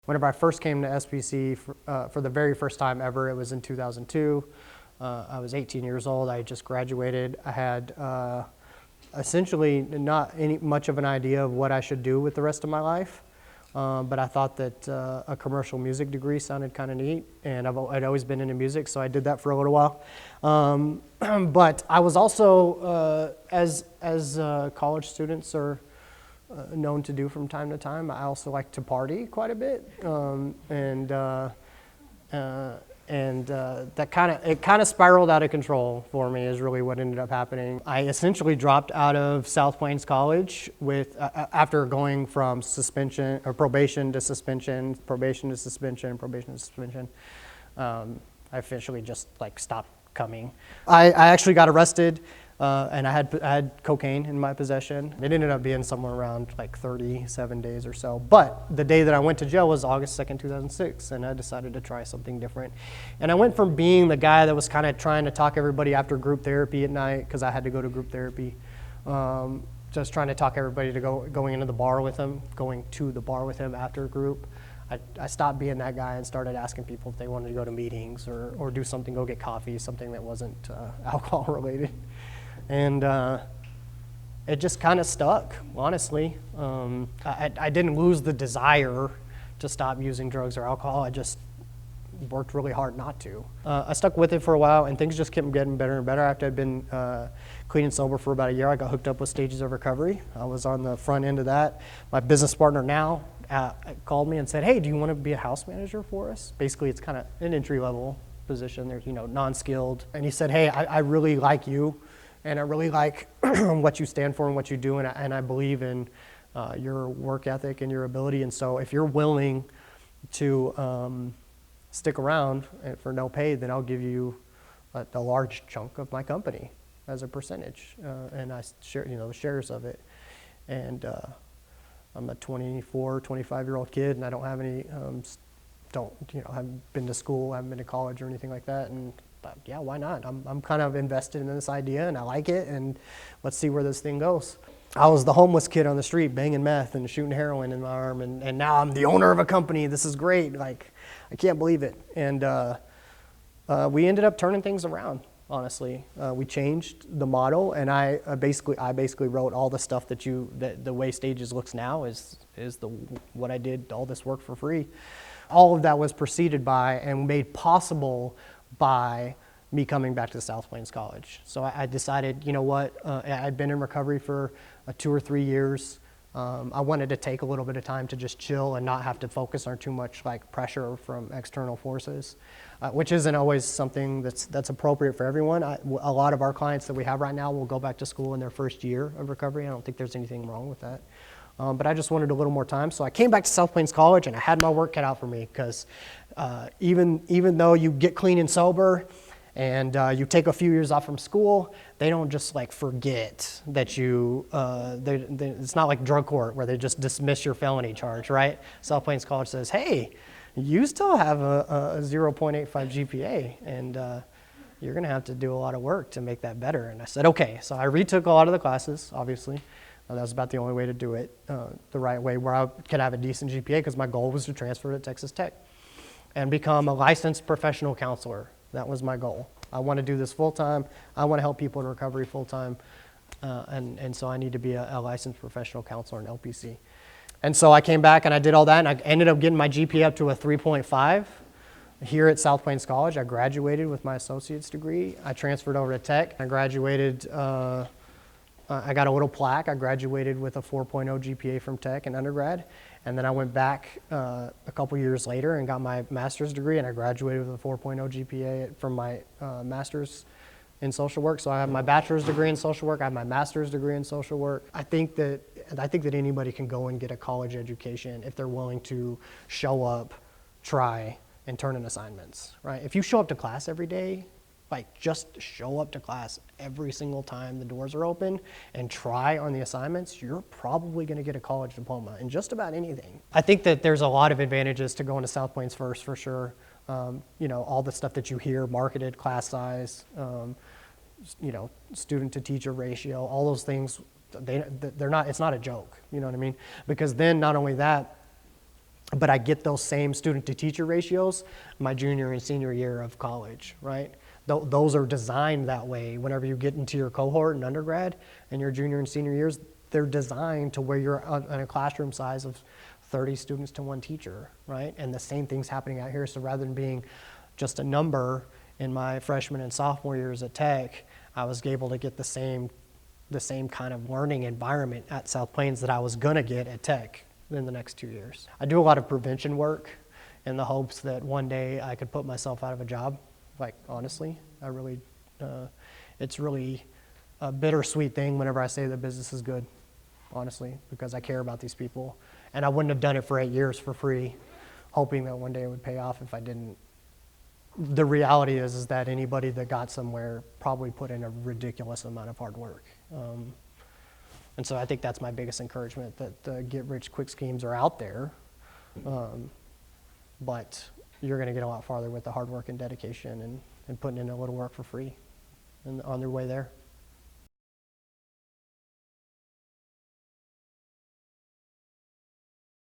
Whenever I first came to SPC for the very first time ever, it was in 2002. I was 18 years old. I had just graduated. I had essentially not much of an idea of what I should do with the rest of my life, but I thought that a commercial music degree sounded kind of neat, and I'd always been into music, so I did that for a little while. But I was also, as college students are known to do from time to time, I also like to party quite a bit, and that kind of spiraled out of control for me is really what ended up happening. I essentially dropped out of South Plains College with after going from suspension or probation to suspension, probation to suspension, probation to suspension. I officially just stopped coming. I actually got arrested. And I had cocaine in my possession. It ended up being somewhere around 37 days or so. But the day that I went to jail was August 2nd, 2006, and I decided to try something different. And I went from being the guy that was kind of trying to talk everybody after group therapy at night, because I had to go to group therapy, just trying to talk everybody to going to the bar with him after group. I stopped being that guy and started asking people if they wanted to go to meetings or do something, go get coffee, something that wasn't alcohol related. And it just kind of stuck, honestly. I didn't lose the desire to stop using drugs or alcohol. I just worked really hard not to. I stuck with it for a while, and things just kept getting better and better. After I'd been clean and sober for about a year, I got hooked up with Stages of Recovery. I was on the front end of that. My business partner now called me and said, "Hey, do you want to be a house manager for us?" Basically, it's kind of an entry-level position. There's, non-skilled. And he said, "Hey, I really like you. And I really like what you stand for and what you do, and I believe in your work ethic and your ability. And so if you're willing to stick around for no pay, then I'll give you a large chunk of my company as a percentage." And I share, the shares of it. And I'm a 24, 25-year-old kid, and I don't have any, haven't been to school, haven't been to college or anything like that. But yeah, why not? I'm kind of invested in this idea, and I like it, and let's see where this thing goes. I was the homeless kid on the street banging meth and shooting heroin in my arm, and now I'm the owner of a company. This is great. I can't believe it. And we ended up turning things around, honestly. We changed the model, and I basically wrote all the stuff that the way Stages looks now is what I did, all this work for free. All of that was preceded by and made possible by me coming back to South Plains College. So I decided, I'd been in recovery for 2 or 3 years. I wanted to take a little bit of time to just chill and not have to focus on too much pressure from external forces, which isn't always something that's appropriate for everyone. A lot of our clients that we have right now will go back to school in their first year of recovery. I don't think there's anything wrong with that. But I just wanted a little more time. So I came back to South Plains College, and I had my work cut out for me, because even though you get clean and sober and you take a few years off from school, they don't just forget that you, it's not like drug court where they just dismiss your felony charge, right? South Plains College says, "Hey, you still have a 0.85 GPA, and you're going to have to do a lot of work to make that better." And I said, okay. So I retook a lot of the classes, obviously. That was about the only way to do it the right way, where I could have a decent GPA, because my goal was to transfer to Texas Tech and become a licensed professional counselor. That was my goal. I want to do this full-time. I want to help people in recovery full-time, and so I need to be a licensed professional counselor in LPC. And so I came back and I did all that, and I ended up getting my GPA up to a 3.5 here at South Plains College. I graduated with my associate's degree. I transferred over to Tech. I graduated. I got a little plaque. I graduated with a 4.0 GPA from Tech in undergrad. And then I went back a couple years later and got my master's degree, and I graduated with a 4.0 GPA from my master's in social work. So I have my bachelor's degree in social work. I have my master's degree in social work. I think that anybody can go and get a college education if they're willing to show up, try, and turn in assignments, right? If you show up to class every day, just show up to class every single time the doors are open and try on the assignments, you're probably going to get a college diploma in just about anything. I think that there's a lot of advantages to going to South Plains first, for sure. All the stuff that you hear, marketed, class size, student to teacher ratio, all those things, they're not, it's not a joke, you know what I mean? Because then not only that, but I get those same student to teacher ratios my junior and senior year of college, right? Those are designed that way. Whenever you get into your cohort in undergrad and your junior and senior years, they're designed to where you're in a classroom size of 30 students to one teacher, right? And the same thing's happening out here. So rather than being just a number in my freshman and sophomore years at Tech, I was able to get the same kind of learning environment at South Plains that I was gonna get at Tech in the next 2 years. I do a lot of prevention work in the hopes that one day I could put myself out of a job. Like, honestly, it's really a bittersweet thing whenever I say the business is good, honestly, because I care about these people. And I wouldn't have done it for 8 years for free, hoping that one day it would pay off if I didn't. The reality is that anybody that got somewhere probably put in a ridiculous amount of hard work. And so I think that's my biggest encouragement, that the get-rich-quick schemes are out there, but you're going to get a lot farther with the hard work and dedication and putting in a little work for free and on their way there.